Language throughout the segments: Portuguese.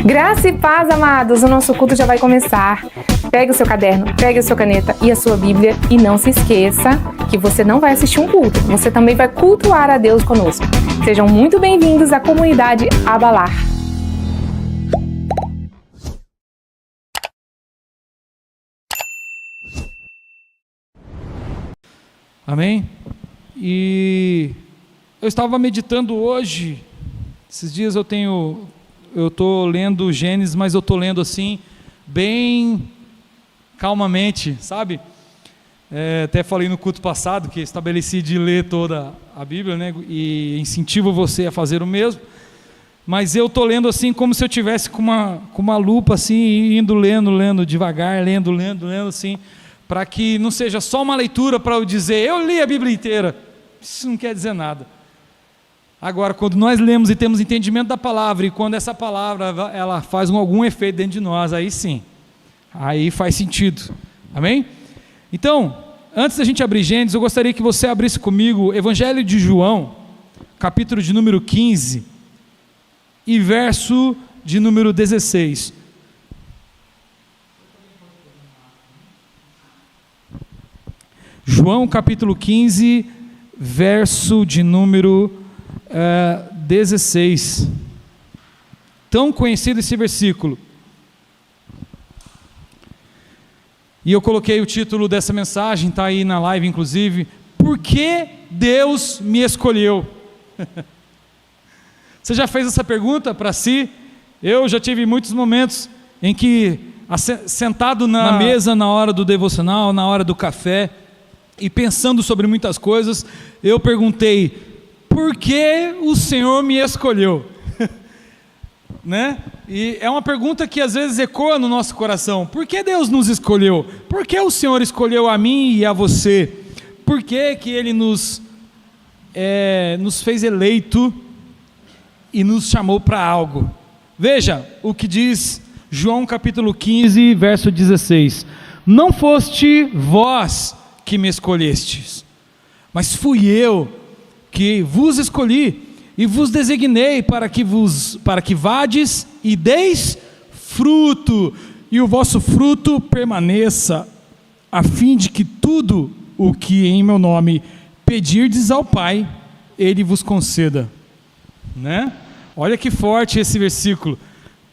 Graça e paz, amados, o nosso culto já vai começar. Pegue o seu caderno, pegue a sua caneta e a sua Bíblia e não se esqueça que você não vai assistir um culto, você também vai cultuar a Deus conosco. Sejam muito bem-vindos à comunidade Abalar. Amém? E eu estava meditando hoje, esses dias eu estou lendo Gênesis, mas eu estou lendo assim, bem calmamente, sabe? Até falei no culto passado que estabeleci de ler toda a Bíblia, né? E incentivo você a fazer o mesmo, mas eu estou lendo assim como se eu tivesse com uma lupa assim, indo lendo devagar, lendo assim, para que não seja só uma leitura para eu dizer, eu li a Bíblia inteira. Isso não quer dizer nada. Agora, quando nós lemos e temos entendimento da palavra, e quando essa palavra ela faz algum efeito dentro de nós, aí sim, aí faz sentido. Amém? Então, antes da gente abrir Gênesis, eu gostaria que você abrisse comigo Evangelho de João, capítulo de número 15, e verso de número 16. João capítulo 15, verso de número 16. Tão conhecido esse versículo. E eu coloquei o título dessa mensagem, está aí na live inclusive, Por que Deus me escolheu? Você já fez essa pergunta para si? Eu já tive muitos momentos em que, sentado na mesa na hora do devocional, na hora do café, e pensando sobre muitas coisas, eu perguntei, por que o Senhor me escolheu? Né? E é uma pergunta que às vezes ecoa no nosso coração, por que Deus nos escolheu? Por que o Senhor escolheu a mim e a você? Por que que Ele nos fez eleito e nos chamou para algo? Veja o que diz João capítulo 15, verso 16, não foste vós que me escolhestes, mas fui eu que vos escolhi e vos designei para que vades e deis fruto, e o vosso fruto permaneça, a fim de que tudo o que em meu nome pedirdes ao Pai, Ele vos conceda. Né? Olha que forte esse versículo,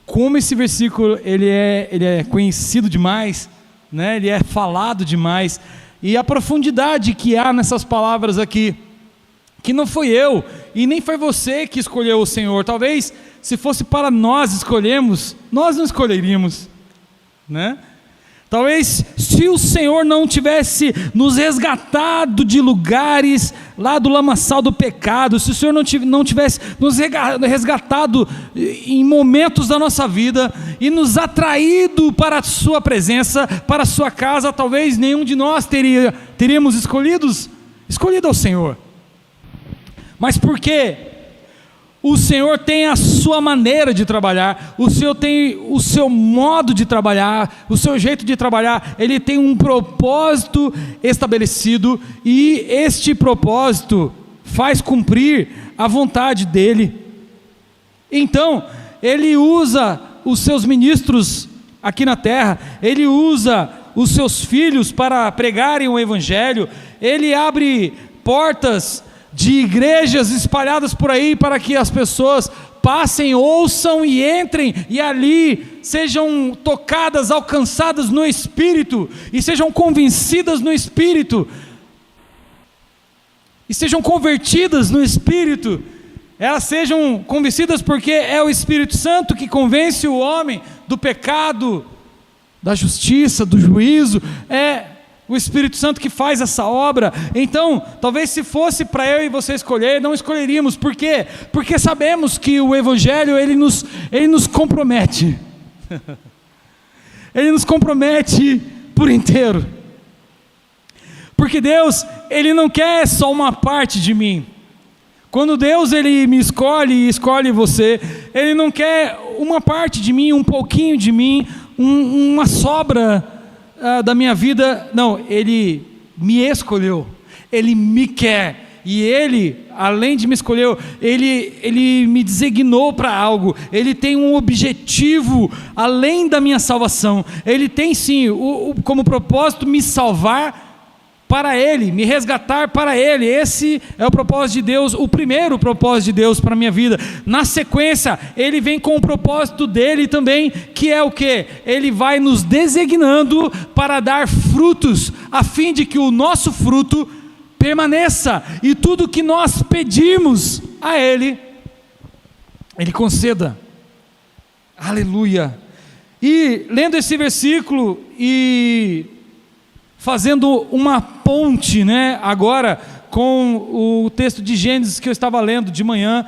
como esse versículo ele é conhecido demais, né? Ele é falado demais, e a profundidade que há nessas palavras aqui, que não foi eu, e nem foi você que escolheu o Senhor. Talvez, se fosse para nós escolhermos, nós não escolheríamos, né? Talvez, se o Senhor não tivesse nos resgatado de lugares lá do lamaçal do pecado, se o Senhor não tivesse nos resgatado em momentos da nossa vida e nos atraído para a sua presença, para a sua casa, talvez nenhum de nós teríamos escolhido ao Senhor. Mas por quê? O Senhor tem a sua maneira de trabalhar, o Senhor tem o seu modo de trabalhar, o seu jeito de trabalhar, Ele tem um propósito estabelecido, e este propósito faz cumprir a vontade dEle. Então, Ele usa os seus ministros aqui na terra, Ele usa os seus filhos para pregarem o Evangelho, Ele abre portas de igrejas espalhadas por aí para que as pessoas passem, ouçam e entrem, e ali sejam tocadas, alcançadas no Espírito, e sejam convencidas no Espírito, e sejam convertidas no Espírito. Elas sejam convencidas porque é o Espírito Santo que convence o homem do pecado, da justiça, do juízo, é o Espírito Santo que faz essa obra. Então, talvez se fosse para eu e você escolher, não escolheríamos. Por quê? Porque sabemos que o Evangelho, ele nos compromete. Ele nos compromete por inteiro. Porque Deus, Ele não quer só uma parte de mim. Quando Deus, Ele me escolhe e escolhe você, Ele não quer uma parte de mim, um pouquinho de mim, uma sobra da minha vida. Não, Ele me escolheu, Ele me quer, e Ele, além de me escolher, Ele me designou para algo. Ele tem um objetivo além da minha salvação. Ele tem sim como propósito me salvar para Ele, me resgatar para Ele. Esse é o propósito de Deus, o primeiro propósito de Deus para a minha vida. Na sequência, Ele vem com o propósito dEle também, que é o quê? Ele vai nos designando para dar frutos, a fim de que o nosso fruto permaneça, e tudo que nós pedimos a Ele, Ele conceda. Aleluia! E lendo esse versículo e fazendo uma ponte, né, agora com o texto de Gênesis que eu estava lendo de manhã,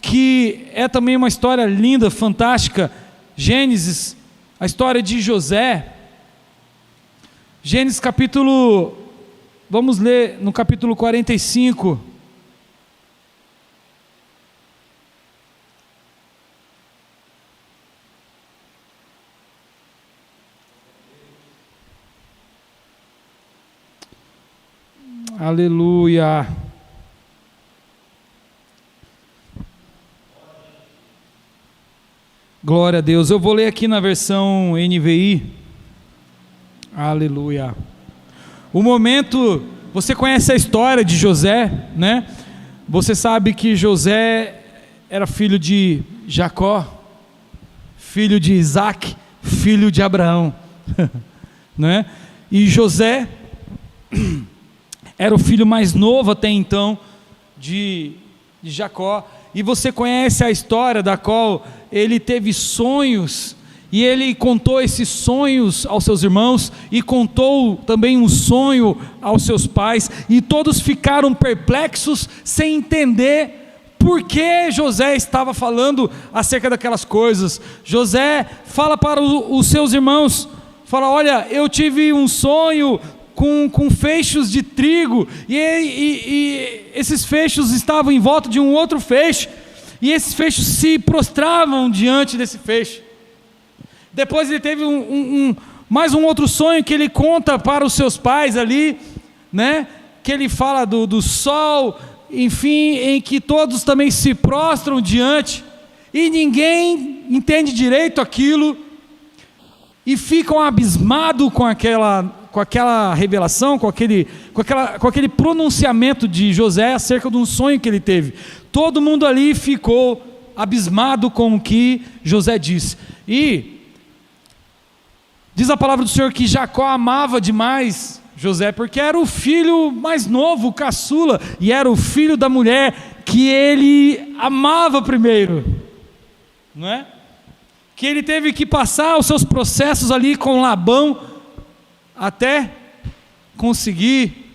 que é também uma história linda, fantástica. Gênesis, a história de José. Gênesis capítulo, vamos ler no capítulo 45. Aleluia. Glória a Deus. Eu vou ler aqui na versão NVI. Aleluia. O momento, você conhece a história de José, né? Você sabe que José era filho de Jacó, filho de Isaac, filho de Abraão, né? E José era o filho mais novo até então de Jacó. E você conhece a história da qual ele teve sonhos, e ele contou esses sonhos aos seus irmãos, e contou também um sonho aos seus pais, e todos ficaram perplexos, sem entender por que José estava falando acerca daquelas coisas. José fala para os seus irmãos, fala: olha, eu tive um sonho com feixes de trigo, e esses feixes estavam em volta de um outro feixe, e esses feixes se prostravam diante desse feixe. Depois ele teve mais um outro sonho que ele conta para os seus pais ali, né? Que ele fala do sol, enfim, em que todos também se prostram diante, e ninguém entende direito aquilo, e ficam abismados com aquela revelação, com aquele pronunciamento de José acerca de um sonho que ele teve. Todo mundo ali ficou abismado com o que José disse. E diz a palavra do Senhor que Jacó amava demais José, porque era o filho mais novo, o caçula, e era o filho da mulher que ele amava primeiro, não é? Que ele teve que passar os seus processos ali com Labão, até conseguir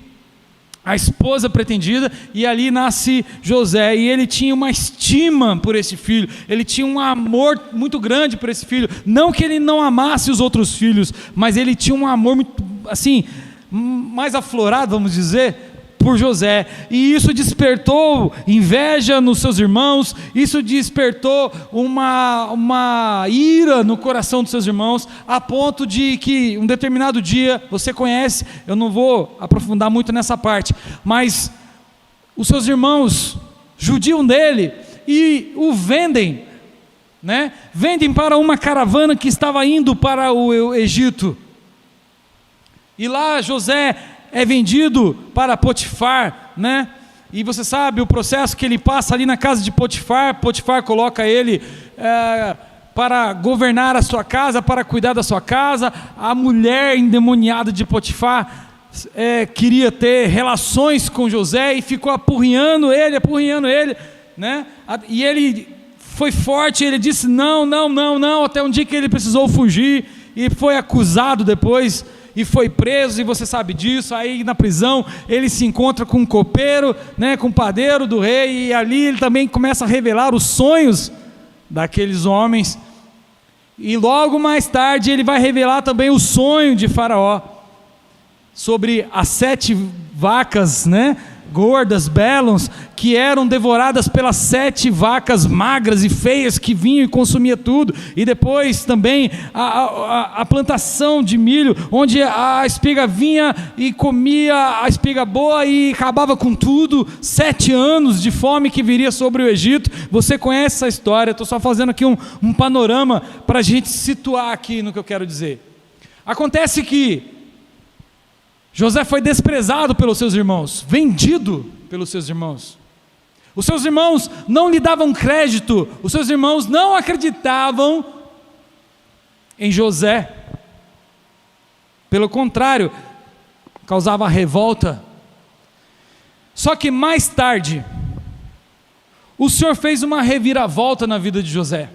a esposa pretendida, e ali nasce José, e ele tinha uma estima por esse filho, ele tinha um amor muito grande por esse filho, não que ele não amasse os outros filhos, mas ele tinha um amor muito, assim, mais aflorado, vamos dizer, por José, e isso despertou inveja nos seus irmãos, isso despertou uma ira no coração dos seus irmãos, a ponto de que um determinado dia, você conhece, eu não vou aprofundar muito nessa parte, mas os seus irmãos judiam dele e o vendem, né? Vendem para uma caravana que estava indo para o Egito, e lá José é vendido para Potifar, né? E você sabe o processo que ele passa ali na casa de Potifar. Potifar coloca ele para governar a sua casa, para cuidar da sua casa. A mulher endemoniada de Potifar queria ter relações com José e ficou apurrinhando ele, né? E ele foi forte, ele disse não, até um dia que ele precisou fugir e foi acusado depois, e foi preso, e você sabe disso. Aí na prisão ele se encontra com um copeiro, né, com o padeiro do rei, e ali ele também começa a revelar os sonhos daqueles homens, e logo mais tarde ele vai revelar também o sonho de Faraó, sobre as 7 vacas, né, gordas, bélons, que eram devoradas pelas 7 vacas magras e feias que vinham e consumiam tudo, e depois também a plantação de milho, onde a espiga vinha e comia a espiga boa e acabava com tudo, 7 anos de fome que viria sobre o Egito. Você conhece essa história, estou só fazendo aqui um panorama para a gente se situar aqui no que eu quero dizer. Acontece que José foi desprezado pelos seus irmãos, vendido pelos seus irmãos. Os seus irmãos não lhe davam crédito, os seus irmãos não acreditavam em José. Pelo contrário, causava revolta. Só que mais tarde, o Senhor fez uma reviravolta na vida de José.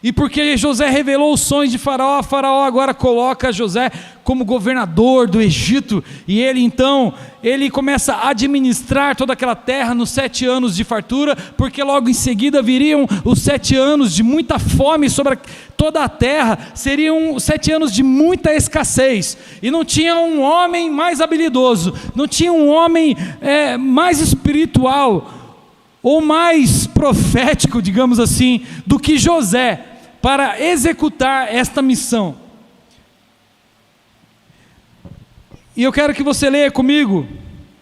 E porque José revelou os sonhos de Faraó, Faraó agora coloca José como governador do Egito, e ele começa a administrar toda aquela terra nos 7 anos de fartura, porque logo em seguida viriam os 7 anos de muita fome sobre toda a terra, seriam 7 anos de muita escassez, e não tinha um homem mais habilidoso, não tinha um homem mais espiritual, ou mais profético, digamos assim, do que José, para executar esta missão. E eu quero que você leia comigo,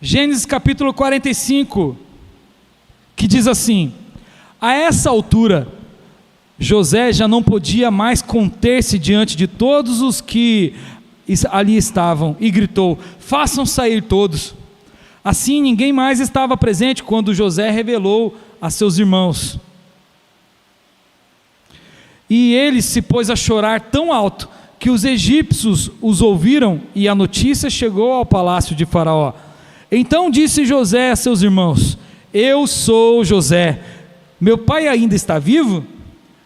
Gênesis capítulo 45, que diz assim: a essa altura, José já não podia mais conter-se diante de todos os que ali estavam, e gritou: façam sair todos. Assim ninguém mais estava presente quando José revelou a seus irmãos. E ele se pôs a chorar tão alto que os egípcios os ouviram, e a notícia chegou ao palácio de Faraó. Então disse José a seus irmãos: eu sou José, meu pai ainda está vivo?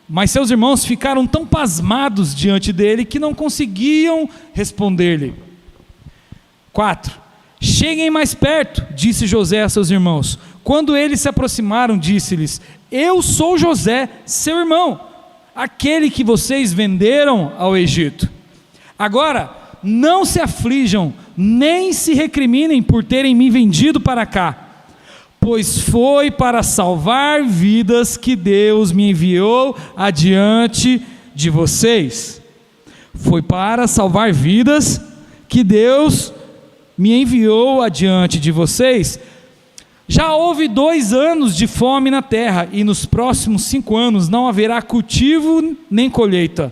Mas seus irmãos ficaram tão pasmados diante dele que não conseguiam responder-lhe. 4. Cheguem mais perto, disse José a seus irmãos. Quando eles se aproximaram, disse-lhes: eu sou José, seu irmão, aquele que vocês venderam ao Egito. Agora, não se aflijam, nem se recriminem por terem me vendido para cá, pois foi para salvar vidas que Deus me enviou adiante de vocês. Foi para salvar vidas que Deus me enviou adiante de vocês. Já houve 2 anos de fome na terra, e nos próximos 5 anos não haverá cultivo nem colheita.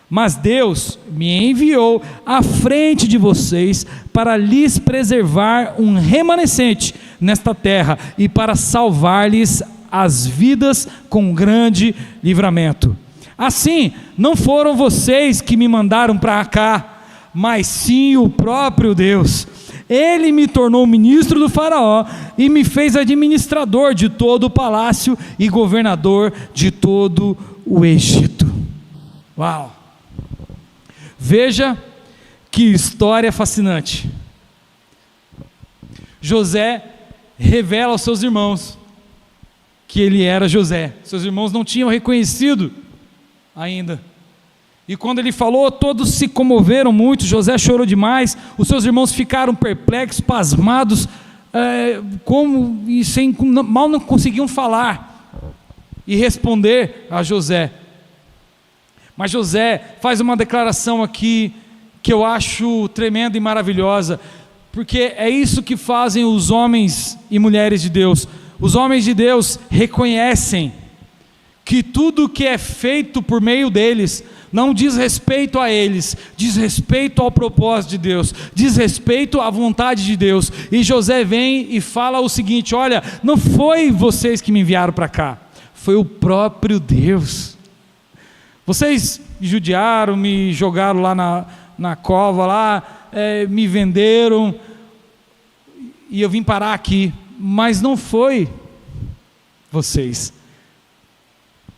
Mas Deus me enviou à frente de vocês para lhes preservar um remanescente nesta terra e para salvar-lhes as vidas com grande livramento. Assim, não foram vocês que me mandaram para cá, mas sim o próprio Deus. Ele me tornou ministro do Faraó e me fez administrador de todo o palácio e governador de todo o Egito. Uau! Veja que história fascinante. José revela aos seus irmãos que ele era José. Seus irmãos não tinham reconhecido ainda. E quando ele falou, todos se comoveram muito, José chorou demais, os seus irmãos ficaram perplexos, pasmados, mal não conseguiam falar e responder a José. Mas José faz uma declaração aqui que eu acho tremenda e maravilhosa, porque é isso que fazem os homens e mulheres de Deus. Os homens de Deus reconhecem que tudo que é feito por meio deles não diz respeito a eles, diz respeito ao propósito de Deus, diz respeito à vontade de Deus. E José vem e fala o seguinte: olha, não foi vocês que me enviaram para cá, foi o próprio Deus. Vocês me judiaram, me jogaram lá na cova, me venderam, e eu vim parar aqui, mas não foi vocês.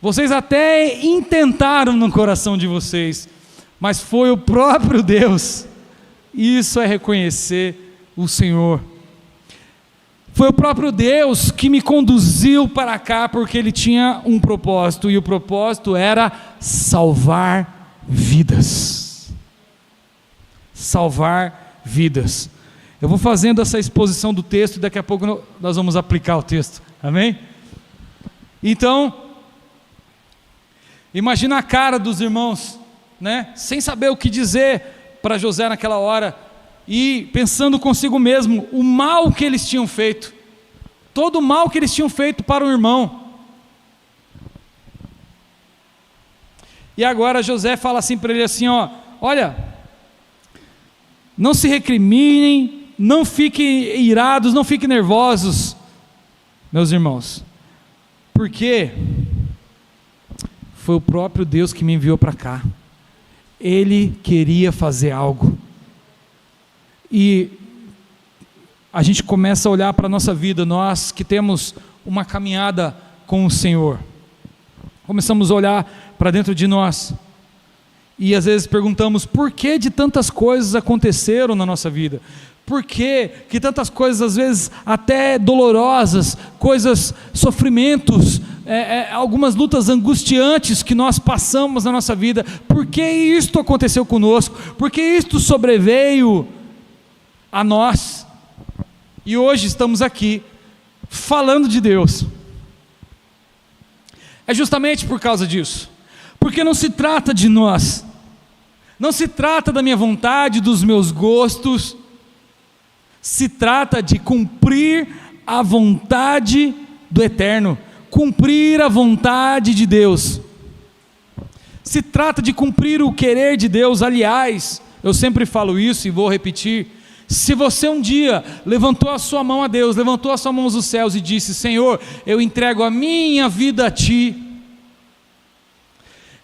Vocês até intentaram no coração de vocês, mas foi o próprio Deus. Isso é reconhecer o Senhor. Foi o próprio Deus que me conduziu para cá, porque Ele tinha um propósito, e o propósito era salvar vidas. Salvar vidas. Eu vou fazendo essa exposição do texto e daqui a pouco nós vamos aplicar o texto, amém? Então, imagina a cara dos irmãos, né? Sem saber o que dizer para José naquela hora, e pensando consigo mesmo, o mal que eles tinham feito, todo o mal que eles tinham feito para o irmão. E agora José fala assim para ele assim, ó, olha, não se recriminem, não fiquem irados, não fiquem nervosos, meus irmãos, porque foi o próprio Deus que me enviou para cá. Ele queria fazer algo, e a gente começa a olhar para a nossa vida, nós que temos uma caminhada com o Senhor, começamos a olhar para dentro de nós, e às vezes perguntamos, por que de tantas coisas aconteceram na nossa vida? Por que tantas coisas, às vezes até dolorosas, coisas, sofrimentos, algumas lutas angustiantes que nós passamos na nossa vida, por que isto aconteceu conosco? Por que isto sobreveio a nós? E hoje estamos aqui, falando de Deus. É justamente por causa disso, porque não se trata de nós, não se trata da minha vontade, dos meus gostos, se trata de cumprir a vontade do Eterno, cumprir a vontade de Deus, se trata de cumprir o querer de Deus. Aliás, eu sempre falo isso e vou repetir, se você um dia levantou a sua mão a Deus, levantou as suas mãos aos céus e disse, Senhor, eu entrego a minha vida a Ti,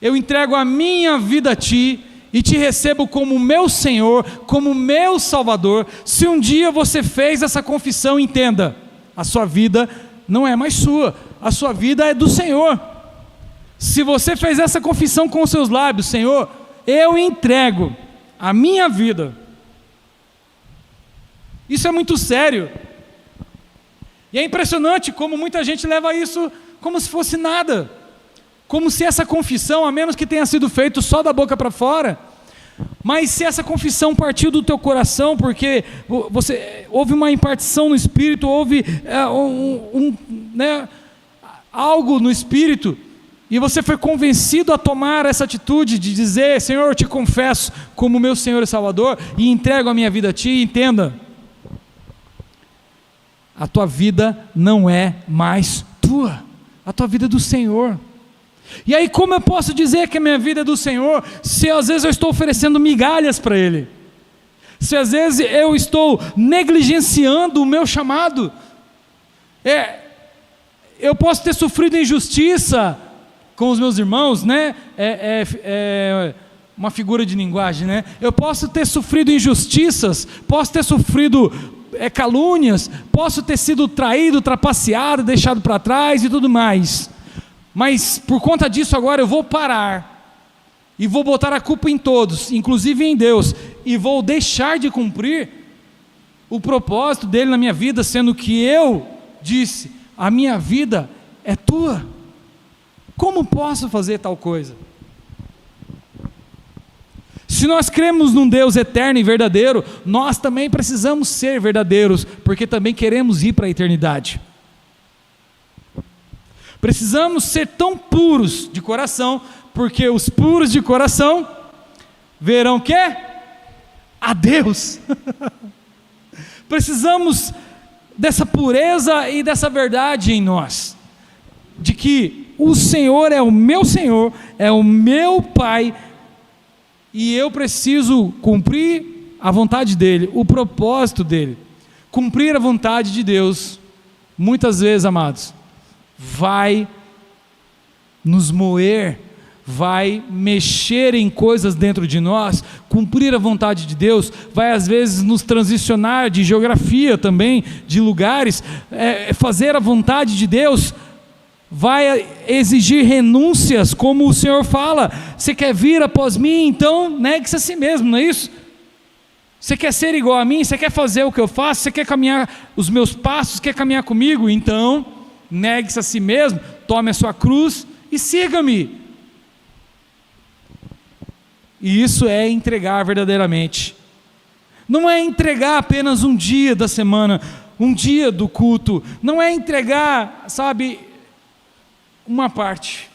eu entrego a minha vida a Ti, e te recebo como meu Senhor, como meu Salvador. Se um dia você fez essa confissão, entenda, a sua vida não é mais sua, a sua vida é do Senhor. Se você fez essa confissão com os seus lábios, Senhor, eu entrego a minha vida, isso é muito sério, e é impressionante como muita gente leva isso como se fosse nada, como se essa confissão, a menos que tenha sido feito só da boca para fora, mas se essa confissão partiu do teu coração, porque houve uma impartição no Espírito, houve algo no Espírito, e você foi convencido a tomar essa atitude de dizer, Senhor, eu te confesso como meu Senhor e Salvador, e entrego a minha vida a Ti, entenda, a tua vida não é mais tua, a tua vida é do Senhor. E aí como eu posso dizer que a minha vida é do Senhor, se às vezes eu estou oferecendo migalhas para Ele, se às vezes eu estou negligenciando o meu chamado, eu posso ter sofrido injustiça com os meus irmãos, né? Uma figura de linguagem, né? Eu posso ter sofrido injustiças, posso ter sofrido calúnias, posso ter sido traído, trapaceado, deixado para trás e tudo mais, mas por conta disso agora eu vou parar, e vou botar a culpa em todos, inclusive em Deus, e vou deixar de cumprir o propósito dele na minha vida, sendo que eu disse, a minha vida é tua. Como posso fazer tal coisa? Se nós cremos num Deus eterno e verdadeiro, nós também precisamos ser verdadeiros, porque também queremos ir para a eternidade. Precisamos ser tão puros de coração, porque os puros de coração verão o quê? A Deus. Precisamos dessa pureza e dessa verdade em nós, de que o Senhor é o meu Senhor, é o meu Pai, e eu preciso cumprir a vontade dEle, o propósito dEle. Cumprir a vontade de Deus, muitas vezes, amados, vai nos moer, vai mexer em coisas dentro de nós. Cumprir a vontade de Deus vai às vezes nos transicionar de geografia também, de lugares. Fazer a vontade de Deus vai exigir renúncias, como o Senhor fala, você quer vir após mim, então negue-se a si mesmo, não é isso? Você quer ser igual a mim, você quer fazer o que eu faço, você quer caminhar os meus passos, quer caminhar comigo, então negue-se a si mesmo, tome a sua cruz e siga-me. E isso é entregar verdadeiramente. Não é entregar apenas um dia da semana, um dia do culto. Não é entregar, sabe, uma parte.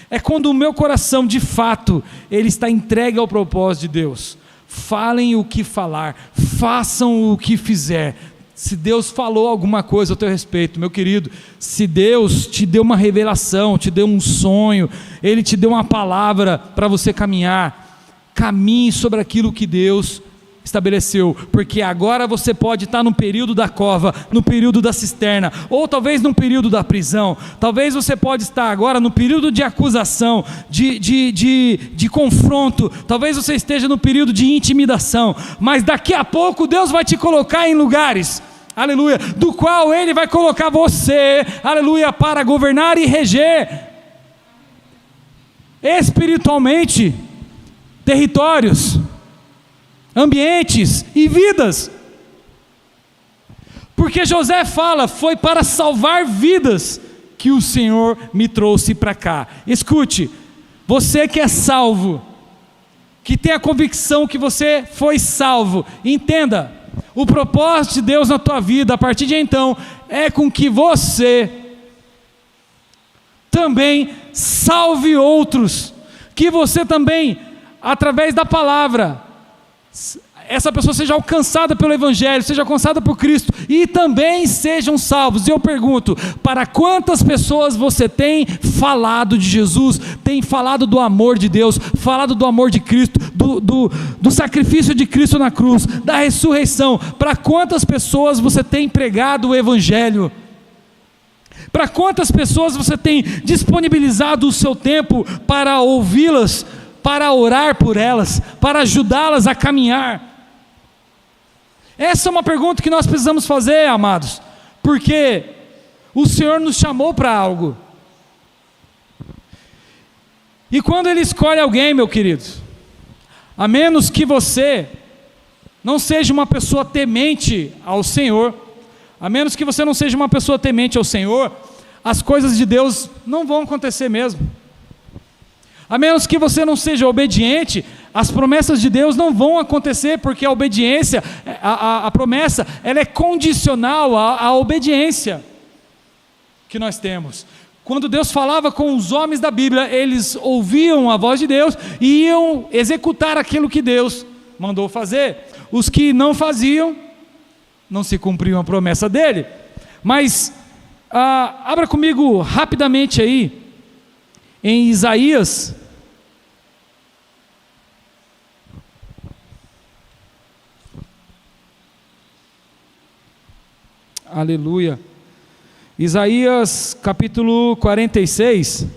É quando o meu coração, de fato, ele está entregue ao propósito de Deus. Falem o que falar, façam o que fizer. Se Deus falou alguma coisa ao teu respeito, meu querido, se Deus te deu uma revelação, te deu um sonho, Ele te deu uma palavra para você caminhar, caminhe sobre aquilo que Deus estabeleceu, porque agora você pode estar no período da cova, no período da cisterna, ou talvez no período da prisão, talvez você pode estar agora no período de acusação, de confronto, talvez você esteja no período de intimidação, mas daqui a pouco Deus vai te colocar em lugares, aleluia, do qual Ele vai colocar você, aleluia, para governar e reger espiritualmente territórios, ambientes e vidas, porque José fala, foi para salvar vidas que o Senhor me trouxe para cá. Escute, você que é salvo, que tem a convicção que você foi salvo, entenda, o propósito de Deus na tua vida, a partir de então, é com que você também salve outros, que você também, através da palavra, essa pessoa seja alcançada pelo Evangelho, seja alcançada por Cristo, e também sejam salvos. E eu pergunto, para quantas pessoas você tem falado de Jesus, tem falado do amor de Deus, falado do amor de Cristo, do sacrifício de Cristo na cruz, da ressurreição? Para quantas pessoas você tem pregado o Evangelho? Para quantas pessoas você tem disponibilizado o seu tempo para ouvi-las, para orar por elas, para ajudá-las a caminhar? Essa é uma pergunta que nós precisamos fazer, amados, porque o Senhor nos chamou para algo, e quando Ele escolhe alguém, meu querido, a menos que você não seja uma pessoa temente ao Senhor, a menos que você não seja uma pessoa temente ao Senhor, as coisas de Deus não vão acontecer mesmo. A menos que você não seja obediente, as promessas de Deus não vão acontecer, porque a obediência, a promessa, ela é condicional à obediência que nós temos. Quando Deus falava com os homens da Bíblia, eles ouviam a voz de Deus e iam executar aquilo que Deus mandou fazer. Os que não faziam, não se cumpriam a promessa dele. Mas, abra comigo rapidamente aí, em Isaías, aleluia, Isaías capítulo 46,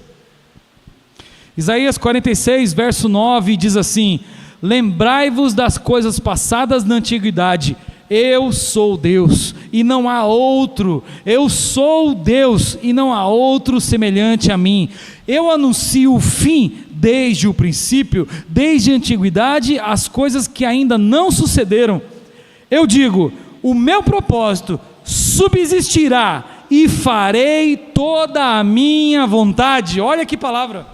Isaías 46, verso 9, diz assim: lembrai-vos das coisas passadas na antiguidade, eu sou Deus e não há outro, eu sou Deus e não há outro semelhante a mim, eu anuncio o fim desde o princípio, desde a antiguidade, as coisas que ainda não sucederam, eu digo, o meu propósito subsistirá e farei toda a minha vontade. Olha que palavra,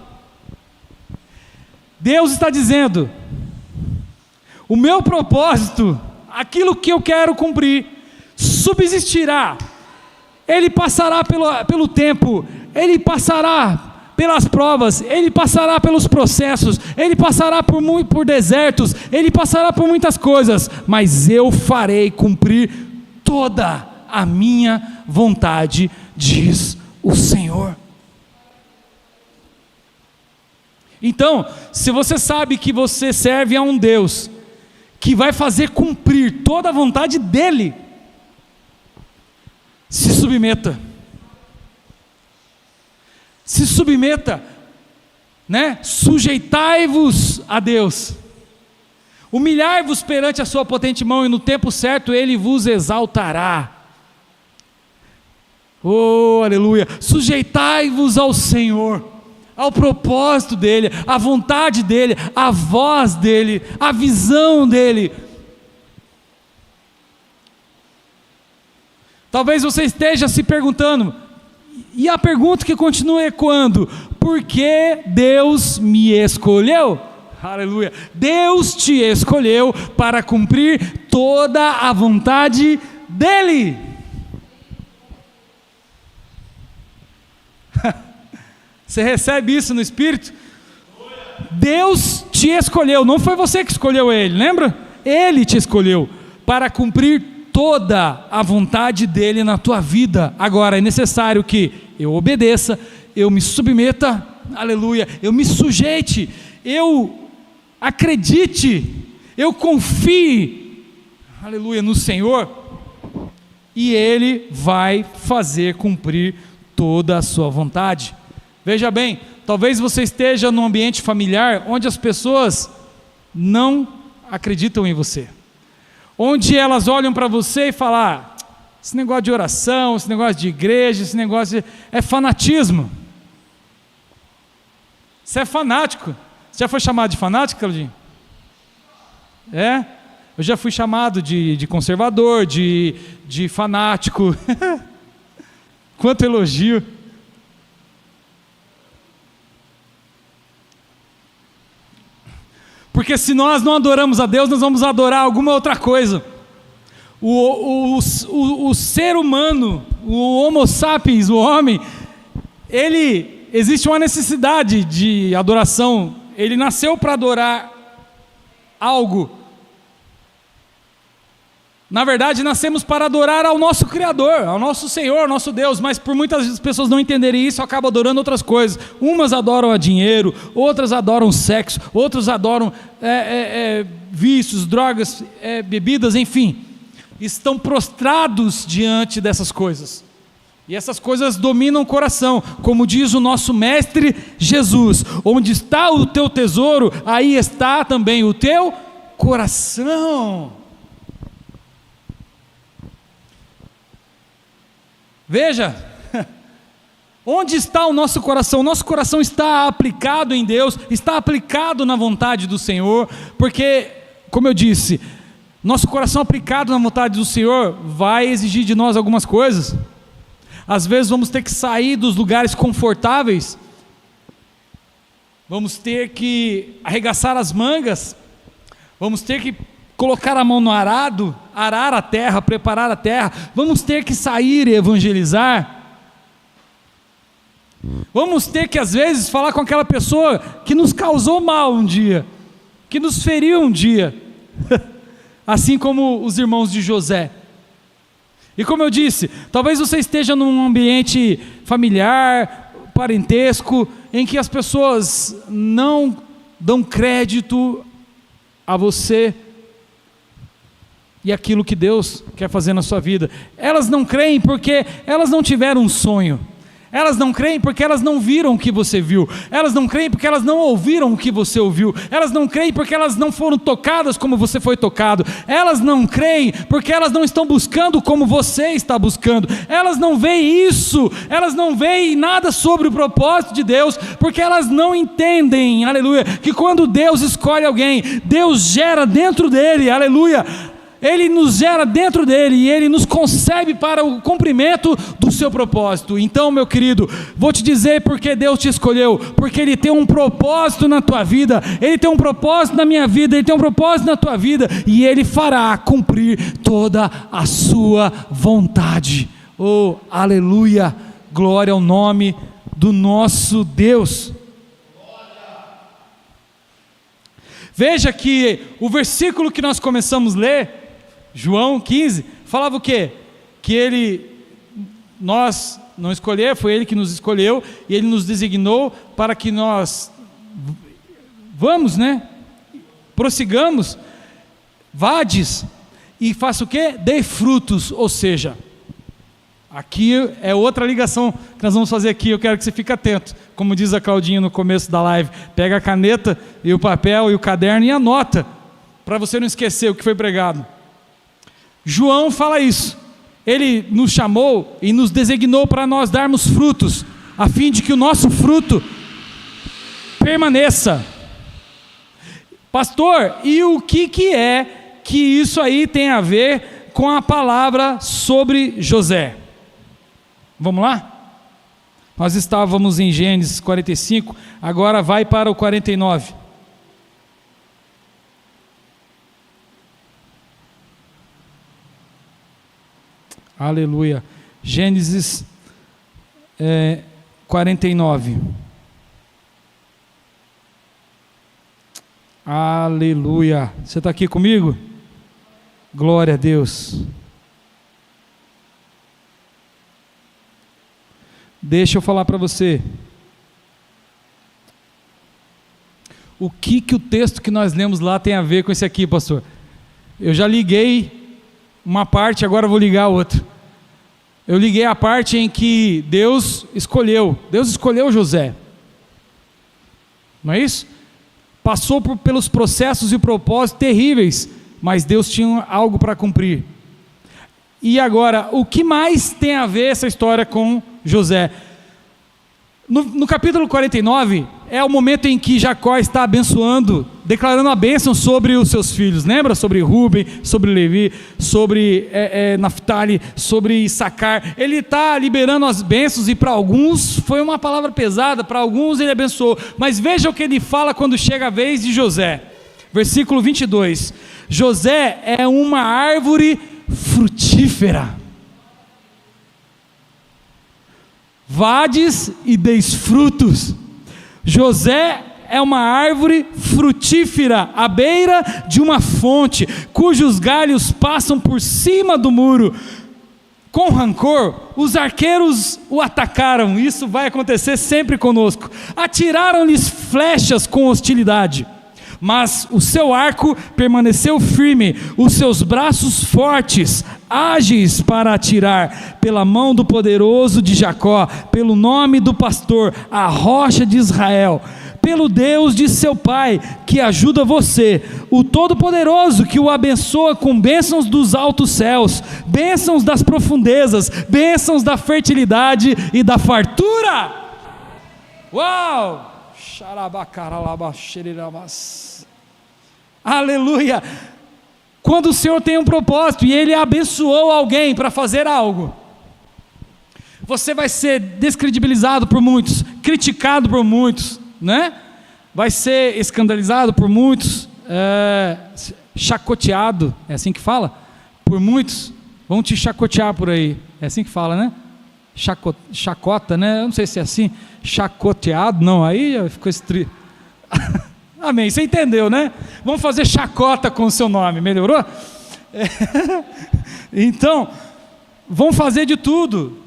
Deus está dizendo, o meu propósito, aquilo que eu quero cumprir, subsistirá, ele passará pelo tempo, ele passará pelas provas, ele passará pelos processos, ele passará por desertos, ele passará por muitas coisas, mas eu farei cumprir toda a minha vontade, diz o Senhor. Então, se você sabe que você serve a um Deus que vai fazer cumprir toda a vontade dele, se submeta, né? Sujeitai-vos a Deus, humilhai-vos perante a sua potente mão, e no tempo certo Ele vos exaltará. Oh, aleluia! Sujeitai-vos ao Senhor, ao propósito dEle, à vontade dEle, à voz dEle, à visão dEle. Talvez você esteja se perguntando, e a pergunta que continua ecoando: por que Deus me escolheu? Aleluia. Deus te escolheu para cumprir toda a vontade dEle. Você recebe isso no Espírito? Deus te escolheu, não foi você que escolheu Ele, lembra? Ele te escolheu para cumprir toda a vontade dEle na tua vida. Agora é necessário que eu obedeça, eu me submeta, aleluia, eu me sujeite, eu acredite, eu confie, aleluia, no Senhor, e Ele vai fazer cumprir toda a sua vontade. Veja bem, talvez você esteja num ambiente familiar onde as pessoas não acreditam em você, onde elas olham para você e falam: esse negócio de oração, esse negócio de igreja, esse negócio é fanatismo, você é fanático. Você já foi chamado de fanático, Claudinho? É? Eu já fui chamado de conservador, de fanático. Quanto elogio. Porque se nós não adoramos a Deus, nós vamos adorar alguma outra coisa. O ser humano, o Homo sapiens, o homem, existe uma necessidade de adoração. Ele nasceu para adorar algo. Na verdade, nascemos para adorar ao nosso Criador, ao nosso Senhor, ao nosso Deus, mas por muitas pessoas não entenderem isso, acabam adorando outras coisas. Umas adoram a dinheiro, outras adoram sexo, outros adoram vícios, drogas, bebidas, enfim. Estão prostrados diante dessas coisas. E essas coisas dominam o coração, como diz o nosso mestre Jesus: onde está o teu tesouro, aí está também o teu coração. Veja, onde está o nosso coração? O nosso coração está aplicado em Deus, está aplicado na vontade do Senhor, porque, como eu disse, nosso coração aplicado na vontade do Senhor vai exigir de nós algumas coisas. Às vezes vamos ter que sair dos lugares confortáveis, vamos ter que arregaçar as mangas, vamos ter que colocar a mão no arado, arar a terra, preparar a terra, vamos ter que sair e evangelizar, vamos ter que às vezes falar com aquela pessoa que nos causou mal um dia, que nos feriu um dia, assim como os irmãos de José. E como eu disse, talvez você esteja num ambiente familiar, parentesco, em que as pessoas não dão crédito a você e aquilo que Deus quer fazer na sua vida. Elas não creem porque elas não tiveram um sonho. Elas não creem porque elas não viram o que você viu. Elas não creem porque elas não ouviram o que você ouviu. Elas não creem porque elas não foram tocadas como você foi tocado. Elas não creem porque elas não estão buscando como você está buscando. Elas não veem isso. Elas não veem nada sobre o propósito de Deus, porque elas não entendem, aleluia, que quando Deus escolhe alguém, Deus gera dentro dele, aleluia, Ele nos gera dentro dele e Ele nos concebe para o cumprimento do seu propósito. Então, meu querido, vou te dizer porque Deus te escolheu, porque Ele tem um propósito na tua vida, Ele tem um propósito na minha vida, Ele tem um propósito na tua vida, e Ele fará cumprir toda a sua vontade. Oh, aleluia, glória ao nome do nosso Deus. Veja que o versículo que nós começamos a ler, João 15, falava o quê? Que nós não escolhemos, foi Ele que nos escolheu, e Ele nos designou para que nós prossigamos, vades, e faça o quê? Dê frutos, ou seja, aqui é outra ligação que nós vamos fazer aqui, eu quero que você fique atento, como diz a Claudinha no começo da live, pega a caneta e o papel e o caderno e anota, para você não esquecer o que foi pregado. João fala isso, ele nos chamou e nos designou para nós darmos frutos, a fim de que o nosso fruto permaneça. Pastor, e o que é que isso aí tem a ver com a palavra sobre José? Vamos lá? Nós estávamos em Gênesis 45, agora vai para o 49. Aleluia. Gênesis 49. Aleluia. Você está aqui comigo? Glória a Deus. Deixa eu falar para você. O que o texto que nós lemos lá tem a ver com esse aqui, pastor? Eu já liguei uma parte, agora eu vou ligar a outra. Eu liguei a parte em que Deus escolheu José. Não é isso? Passou pelos processos e propósitos terríveis, mas Deus tinha algo para cumprir. E agora, o que mais tem a ver essa história com José? No capítulo 49, é o momento em que Jacó está abençoando, declarando a bênção sobre os seus filhos. Lembra? Sobre Rúben, sobre Levi, sobre Naftali, sobre Issacar. Ele está liberando as bênçãos e para alguns foi uma palavra pesada, para alguns ele abençoou. Mas veja o que ele fala quando chega a vez de José. Versículo 22. José é uma árvore frutífera. Vades e deis frutos. José é uma árvore frutífera à beira de uma fonte, cujos galhos passam por cima do muro. Com rancor, os arqueiros o atacaram. Isso vai acontecer sempre conosco. Atiraram-lhes flechas com hostilidade, mas o seu arco permaneceu firme, os seus braços fortes, ágeis para atirar, pela mão do poderoso de Jacó, pelo nome do pastor, a rocha de Israel, pelo Deus de seu pai, que ajuda você, o Todo-Poderoso, que o abençoa com bênçãos dos altos céus, bênçãos das profundezas, bênçãos da fertilidade e da fartura. Uau! Aleluia. Quando o Senhor tem um propósito e Ele abençoou alguém para fazer algo, você vai ser descredibilizado por muitos, criticado por muitos, né? Vai ser escandalizado por muitos, chacoteado, é assim que fala? Por muitos, vão te chacotear por aí, é assim que fala, né? Chacota, né? Eu não sei se é assim, chacoteado, não, aí ficou Amém, você entendeu, né? Vamos fazer chacota com o seu nome, melhorou? Então, vão fazer de tudo,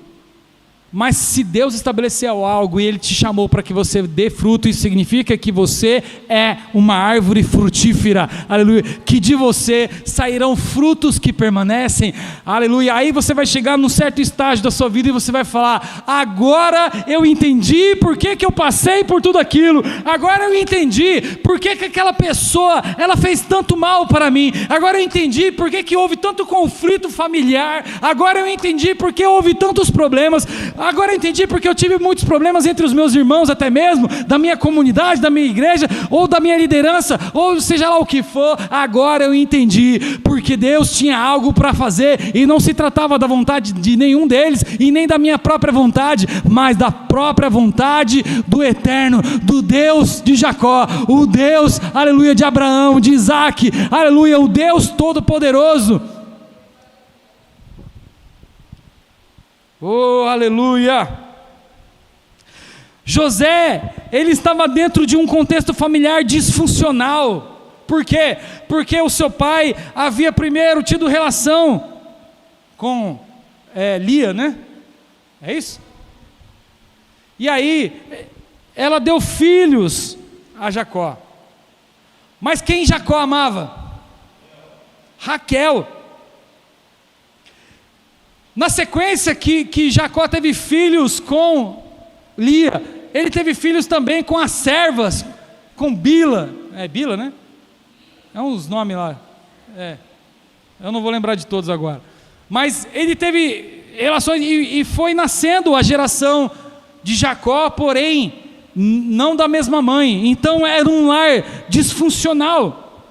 mas se Deus estabeleceu algo e Ele te chamou para que você dê fruto, isso significa que você é uma árvore frutífera, aleluia, que de você sairão frutos que permanecem, aleluia. Aí você vai chegar num certo estágio da sua vida e você vai falar: agora eu entendi por que eu passei por tudo aquilo, agora eu entendi por que aquela pessoa, ela fez tanto mal para mim, agora eu entendi por que houve tanto conflito familiar, agora eu entendi por que houve tantos problemas, agora eu entendi porque eu tive muitos problemas entre os meus irmãos, até mesmo da minha comunidade, da minha igreja, ou da minha liderança, ou seja lá o que for. Agora eu entendi, porque Deus tinha algo para fazer, e não se tratava da vontade de nenhum deles, e nem da minha própria vontade, mas da própria vontade do Eterno, do Deus de Jacó, o Deus, aleluia, de Abraão, de Isaac, aleluia, o Deus Todo-Poderoso. Oh, aleluia! José, ele estava dentro de um contexto familiar disfuncional. Por quê? Porque o seu pai havia primeiro tido relação com Lia, né? É isso? E aí, ela deu filhos a Jacó. Mas quem Jacó amava? Raquel. Na sequência que Jacó teve filhos com Lia, ele teve filhos também com as servas, com Bila. É Bila, né? É uns nomes lá. Eu não vou lembrar de todos agora. Mas ele teve relações e foi nascendo a geração de Jacó, porém, não da mesma mãe. Então era um lar disfuncional,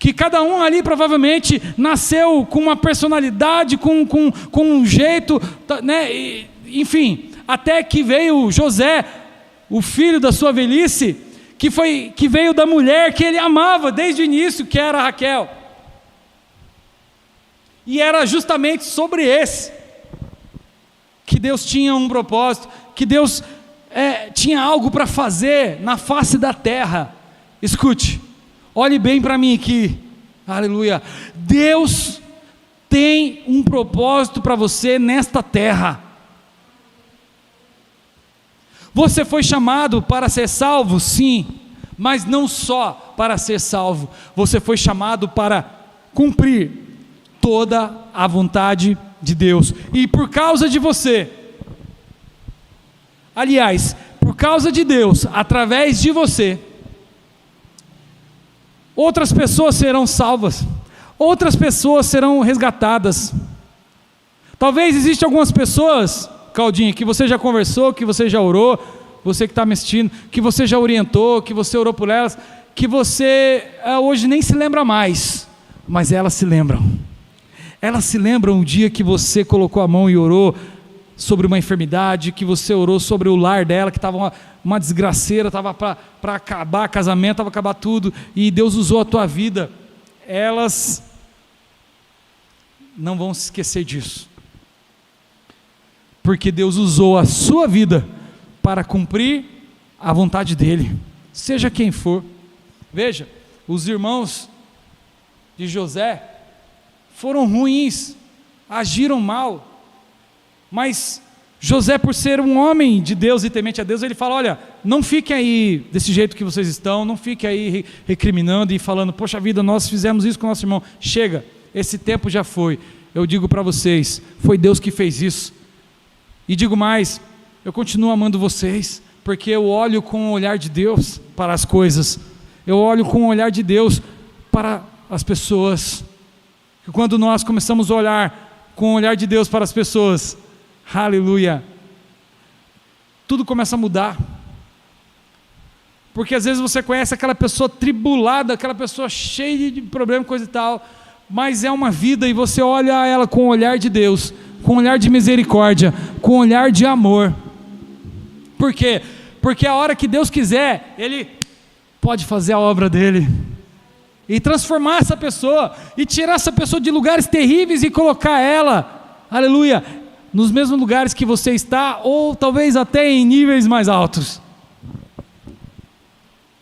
que cada um ali provavelmente nasceu com uma personalidade, com um jeito, né? Enfim, até que veio José, o filho da sua velhice, que veio da mulher que ele amava desde o início, que era Raquel. E era justamente sobre esse que Deus tinha um propósito, que Deus tinha algo para fazer na face da terra. Escute, olhe bem para mim aqui, aleluia. Deus tem um propósito para você nesta terra. Você foi chamado para ser salvo, sim, mas não só para ser salvo, você foi chamado para cumprir toda a vontade de Deus. E por causa de você, aliás, por causa de Deus, através de você, outras pessoas serão salvas, outras pessoas serão resgatadas. Talvez existam algumas pessoas, Claudinha, que você já conversou, que você já orou, você que está me assistindo, que você já orientou, que você orou por elas, que você hoje nem se lembra mais, mas elas se lembram. Elas se lembram o dia que você colocou a mão e orou sobre uma enfermidade, que você orou sobre o lar dela, que estava uma desgraceira, estava para acabar casamento, estava para acabar tudo, e Deus usou a tua vida. Elas não vão se esquecer disso, porque Deus usou a sua vida para cumprir a vontade dEle, seja quem for. Veja, os irmãos de José foram ruins, agiram mal, mas José, por ser um homem de Deus e temente a Deus, ele fala: olha, não fiquem aí desse jeito que vocês estão, não fiquem aí recriminando e falando, poxa vida, nós fizemos isso com o nosso irmão. Chega, esse tempo já foi. Eu digo para vocês, foi Deus que fez isso. E digo mais, eu continuo amando vocês, porque eu olho com o olhar de Deus para as coisas, eu olho com o olhar de Deus para as pessoas. E quando nós começamos a olhar com o olhar de Deus para as pessoas, aleluia, tudo começa a mudar. Porque às vezes você conhece aquela pessoa tribulada, aquela pessoa cheia de problema, coisa e tal, mas é uma vida e você olha ela com o olhar de Deus, com um olhar de misericórdia, com um olhar de amor. Por quê? Porque a hora que Deus quiser, Ele pode fazer a obra dEle, e transformar essa pessoa, e tirar essa pessoa de lugares terríveis, e colocar ela, aleluia, nos mesmos lugares que você está, ou talvez até em níveis mais altos.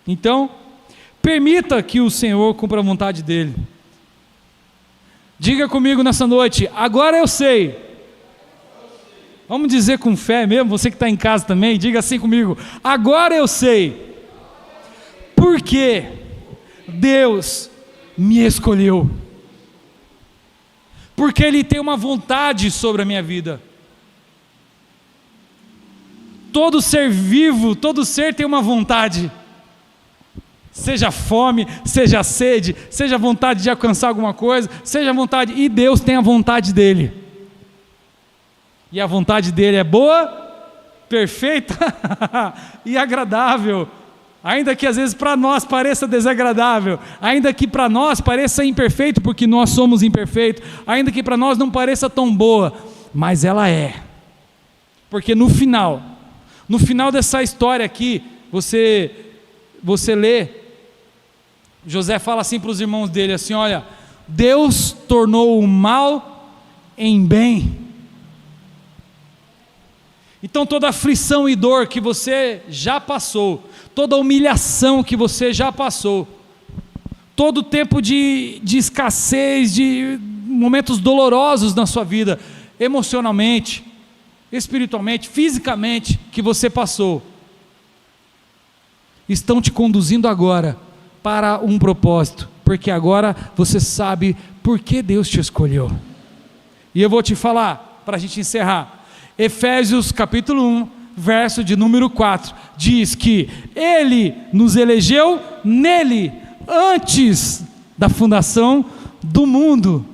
Então, permita que o Senhor cumpra a vontade dEle. Diga comigo nessa noite: agora eu sei. Vamos dizer com fé mesmo, você que está em casa também, diga assim comigo: agora eu sei, porque Deus me escolheu, porque Ele tem uma vontade sobre a minha vida. Todo ser vivo, todo ser tem uma vontade, seja fome, seja sede, seja vontade de alcançar alguma coisa, seja vontade, e Deus tem a vontade dEle. E a vontade dEle é boa, perfeita e agradável, ainda que às vezes para nós pareça desagradável, ainda que para nós pareça imperfeito, porque nós somos imperfeitos, ainda que para nós não pareça tão boa, mas ela é, porque no final dessa história aqui, você lê, José fala assim para os irmãos dele, assim: olha, Deus tornou o mal em bem. Então toda aflição e dor que você já passou, toda humilhação que você já passou, todo o tempo de escassez, de momentos dolorosos na sua vida, emocionalmente, espiritualmente, fisicamente, que você passou, estão te conduzindo agora para um propósito, porque agora você sabe por que Deus te escolheu. E eu vou te falar, para a gente encerrar, Efésios capítulo 1, verso de número 4, diz que Ele nos elegeu nele, antes da fundação do mundo,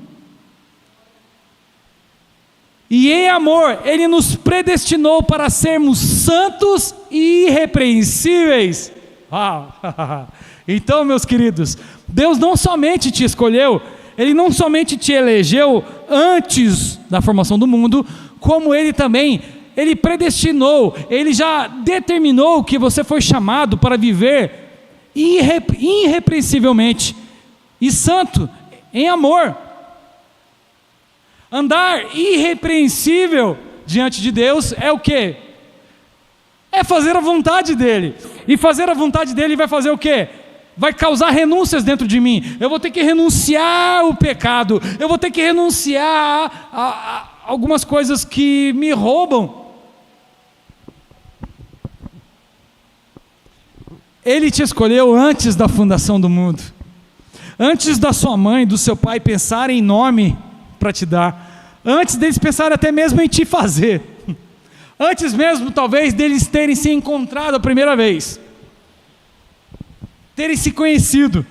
e em amor Ele nos predestinou para sermos santos e irrepreensíveis. Então, meus queridos, Deus não somente te escolheu, Ele não somente te elegeu antes da formação do mundo, como Ele também, Ele predestinou, Ele já determinou que você foi chamado para viver irrepreensivelmente e santo, em amor. Andar irrepreensível diante de Deus é o quê? É fazer a vontade dEle. E fazer a vontade dEle vai fazer o quê? Vai causar renúncias dentro de mim. Eu vou ter que renunciar ao pecado. Eu vou ter que renunciar a algumas coisas que me roubam. Ele te escolheu antes da fundação do mundo. Antes da sua mãe e do seu pai pensarem em nome para te dar. Antes deles pensarem até mesmo em te fazer. Antes mesmo, talvez, deles terem se encontrado a primeira vez. Terem se conhecido.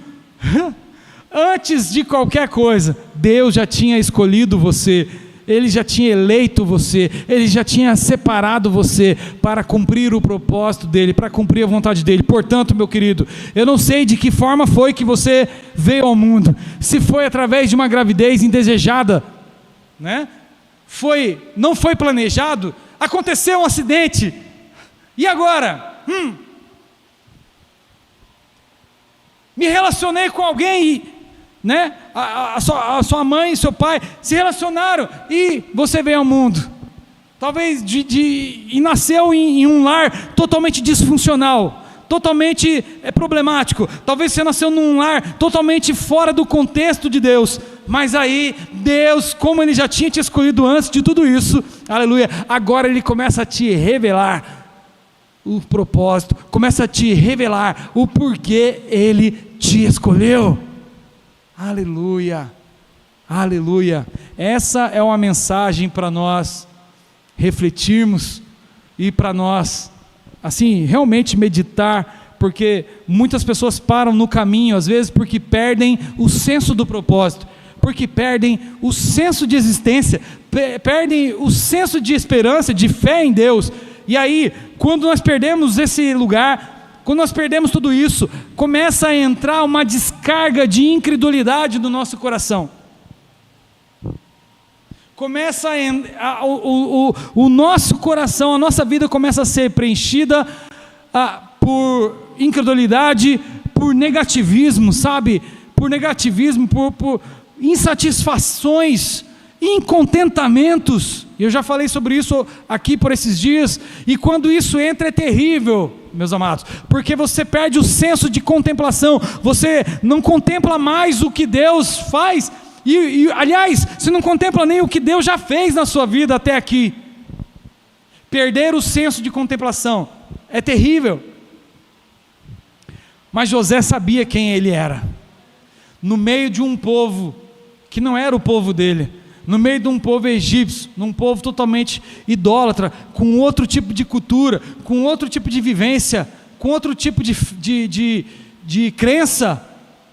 Antes de qualquer coisa, Deus já tinha escolhido você. Ele já tinha eleito você, Ele já tinha separado você para cumprir o propósito dEle, para cumprir a vontade dEle. Portanto, meu querido, eu não sei de que forma foi que você veio ao mundo. Se foi através de uma gravidez indesejada, né? Não foi planejado, aconteceu um acidente, e agora? Me relacionei com alguém e... né? A sua mãe e seu pai se relacionaram e você veio ao mundo. Talvez e nasceu em um lar totalmente disfuncional, totalmente problemático. Talvez você nasceu num lar totalmente fora do contexto de Deus. Mas aí Deus, como Ele já tinha te escolhido antes de tudo isso, aleluia, agora Ele começa a te revelar o propósito, começa a te revelar o porquê Ele te escolheu. Aleluia, aleluia. Essa é uma mensagem para nós refletirmos e para nós, assim, realmente meditar, porque muitas pessoas param no caminho, às vezes porque perdem o senso do propósito, porque perdem o senso de existência, perdem o senso de esperança, de fé em Deus. E aí, quando nós perdemos esse lugar, quando nós perdemos tudo isso, começa a entrar uma descarga de incredulidade no nosso coração. Começa o nosso coração, a nossa vida começa a ser preenchida por incredulidade, por negativismo, sabe? Por negativismo, por insatisfações, incontentamentos. Eu já falei sobre isso aqui por esses dias, e quando isso entra é terrível, meus amados, porque você perde o senso de contemplação, você não contempla mais o que Deus faz, aliás, você não contempla nem o que Deus já fez na sua vida até aqui. Perder o senso de contemplação é terrível. Mas José sabia quem ele era, no meio de um povo que não era o povo dele, no meio de um povo egípcio, num povo totalmente idólatra, com outro tipo de cultura, com outro tipo de vivência, com outro tipo de crença.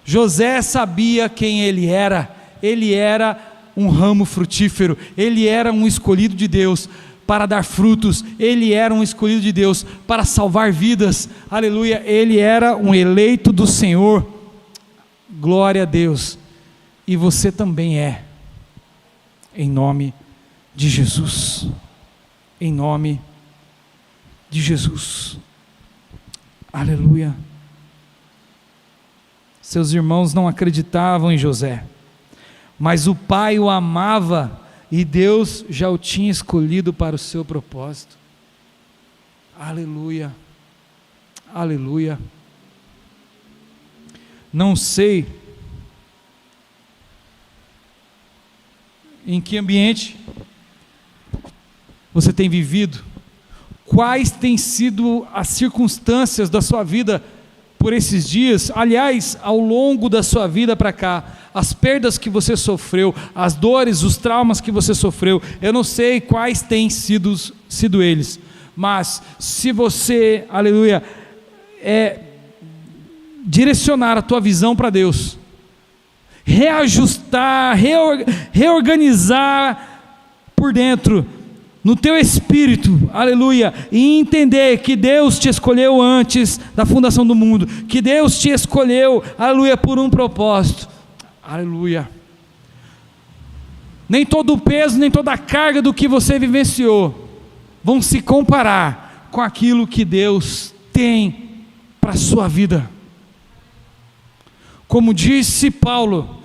José sabia quem ele era um ramo frutífero, ele era um escolhido de Deus para dar frutos, ele era um escolhido de Deus para salvar vidas, aleluia, ele era um eleito do Senhor, glória a Deus, e você também é. Em nome de Jesus, em nome de Jesus, aleluia. Seus irmãos não acreditavam em José, mas o pai o amava e Deus já o tinha escolhido para o seu propósito, aleluia, aleluia. Não sei em que ambiente você tem vivido, quais têm sido as circunstâncias da sua vida por esses dias, aliás, ao longo da sua vida para cá, as perdas que você sofreu, as dores, os traumas que você sofreu, eu não sei quais têm sido eles, mas se você, aleluia, direcionar a tua visão para Deus, reajustar, reorganizar por dentro, no teu espírito, aleluia, e entender que Deus te escolheu antes da fundação do mundo, que Deus te escolheu, aleluia, por um propósito, aleluia. Nem todo o peso, nem toda a carga do que você vivenciou vão se comparar com aquilo que Deus tem para a sua vida. Como disse Paulo,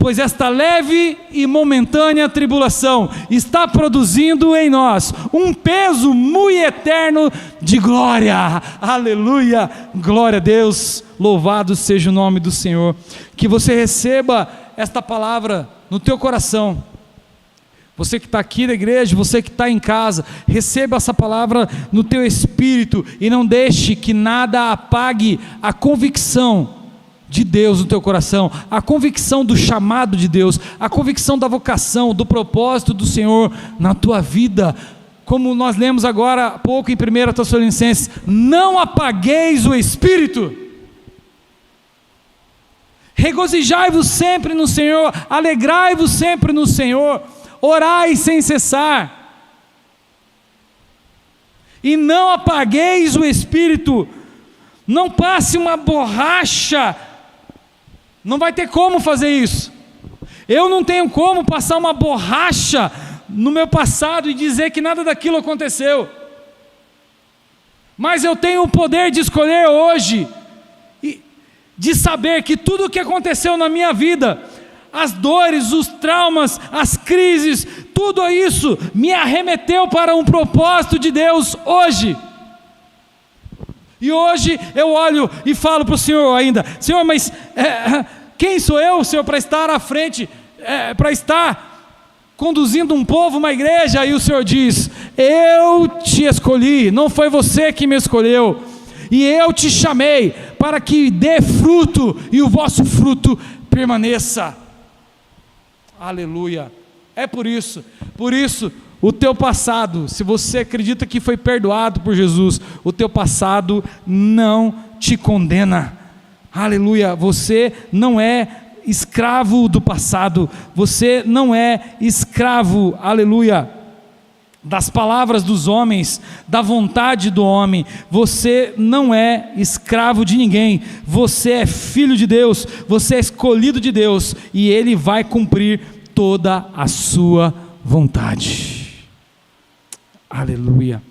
pois esta leve e momentânea tribulação está produzindo em nós um peso muito eterno de glória. Aleluia, glória a Deus, louvado seja o nome do Senhor. Que você receba esta palavra no teu coração. Você que está aqui na igreja, você que está em casa, receba essa palavra no teu espírito e não deixe que nada apague a convicção de Deus no teu coração, a convicção do chamado de Deus, a convicção da vocação, do propósito do Senhor na tua vida. Como nós lemos agora há pouco em 1 Tessalonicenses, não apagueis o espírito. Regozijai-vos sempre no Senhor, alegrai-vos sempre no Senhor, orai sem cessar, e não apagueis o espírito. Não passe uma borracha, não vai ter como fazer isso. Eu não tenho como passar uma borracha no meu passado e dizer que nada daquilo aconteceu, mas eu tenho o poder de escolher hoje, e de saber que tudo o que aconteceu na minha vida, as dores, os traumas, as crises, tudo isso me arremeteu para um propósito de Deus hoje. E hoje eu olho e falo para o Senhor ainda: Senhor, mas quem sou eu, Senhor, para estar à frente, para estar conduzindo um povo, uma igreja? E o Senhor diz: eu te escolhi, não foi você que me escolheu, e eu te chamei para que dê fruto e o vosso fruto permaneça. Aleluia. É por isso, o teu passado, se você acredita que foi perdoado por Jesus, o teu passado não te condena. Aleluia. Você não é escravo do passado, você não é escravo, aleluia, das palavras dos homens, da vontade do homem. Você não é escravo de ninguém, você é filho de Deus, você é escolhido de Deus, e Ele vai cumprir toda a sua vontade. Aleluia.